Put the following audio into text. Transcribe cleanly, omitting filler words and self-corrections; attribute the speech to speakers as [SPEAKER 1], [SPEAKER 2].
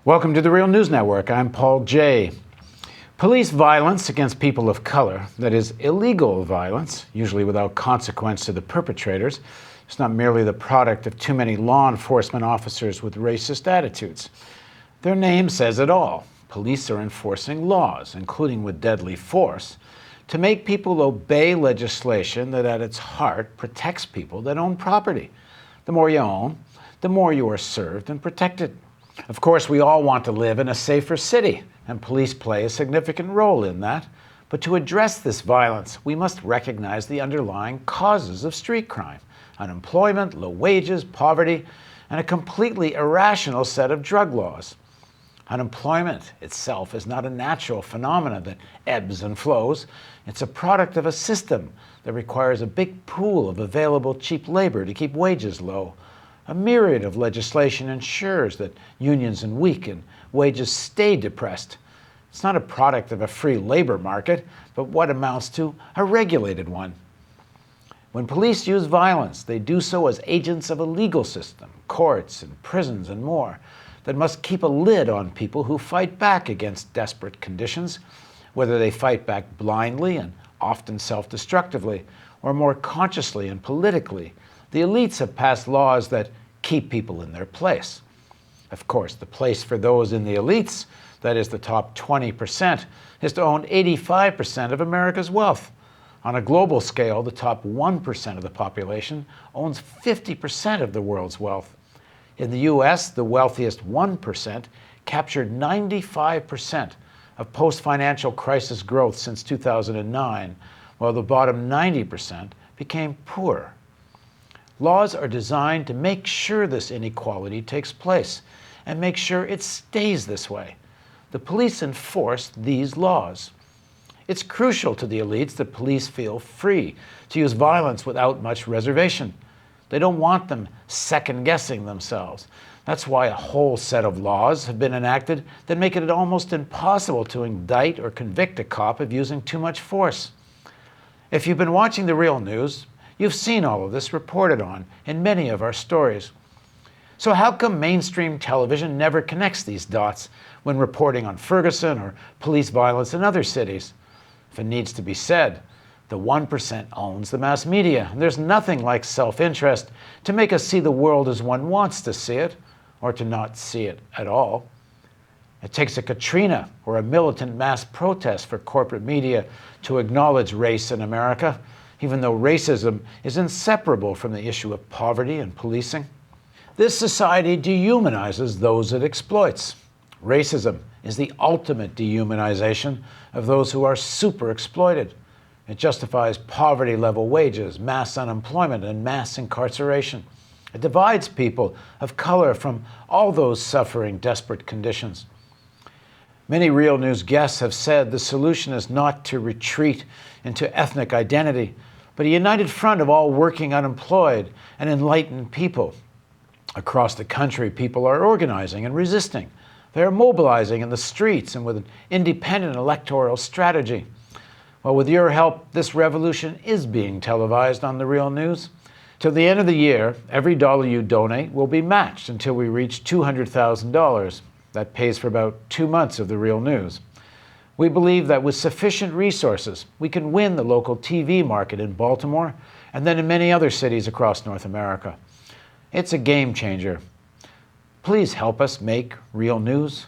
[SPEAKER 1] Welcome to the Real News Network. I'm Paul Jay. Police violence against people of color, that is illegal violence, usually without consequence to the perpetrators, is not merely the product of too many law enforcement officers with racist attitudes. Their name says it all. Police are enforcing laws, including with deadly force, to make people obey legislation that at its heart protects people that own property. The more you own, the more you are served and protected. Of course, we all want to live in a safer city, and police play a significant role in that. But to address this violence, we must recognize the underlying causes of street crime: unemployment, low wages, poverty, and a completely irrational set of drug laws. Unemployment itself is not a natural phenomenon that ebbs and flows. It's a product of a system that requires a big pool of available cheap labor to keep wages low. A myriad of legislation ensures that unions are weak and wages stay depressed. It's not a product of a free labor market, but what amounts to a regulated one. When police use violence, they do so as agents of a legal system, courts and prisons and more, that must keep a lid on people who fight back against desperate conditions, whether they fight back blindly and often self-destructively, or more consciously and politically. The elites have passed laws that keep people in their place. Of course, the place for those in the elites, that is the top 20%, is to own 85% of America's wealth. On a global scale, the top 1% of the population owns 50% of the world's wealth. In the US, the wealthiest 1% captured 95% of post-financial crisis growth since 2009, while the bottom 90% became poor. Laws are designed to make sure this inequality takes place and make sure it stays this way. The police enforce these laws. It's crucial to the elites that police feel free to use violence without much reservation. They don't want them second-guessing themselves. That's why a whole set of laws have been enacted that make it almost impossible to indict or convict a cop of using too much force. If you've been watching The Real News, you've seen all of this reported on in many of our stories. So how come mainstream television never connects these dots when reporting on Ferguson or police violence in other cities? If it needs to be said, the 1% owns the mass media, and there's nothing like self-interest to make us see the world as one wants to see it, or to not see it at all. It takes a Katrina or a militant mass protest for corporate media to acknowledge race in America, even though racism is inseparable from the issue of poverty and policing. This society dehumanizes those it exploits. Racism is the ultimate dehumanization of those who are super exploited. It justifies poverty-level wages, mass unemployment, and mass incarceration. It divides people of color from all those suffering desperate conditions. Many Real News guests have said the solution is not to retreat into ethnic identity, but a united front of all working unemployed and enlightened people. Across the country, people are organizing and resisting. They are mobilizing in the streets and with an independent electoral strategy. Well, with your help, this revolution is being televised on The Real News. Till the end of the year, every dollar you donate will be matched until we reach $200,000. That pays for about 2 months of The Real News. We believe that with sufficient resources, we can win the local TV market in Baltimore and then in many other cities across North America. It's a game changer. Please help us make Real News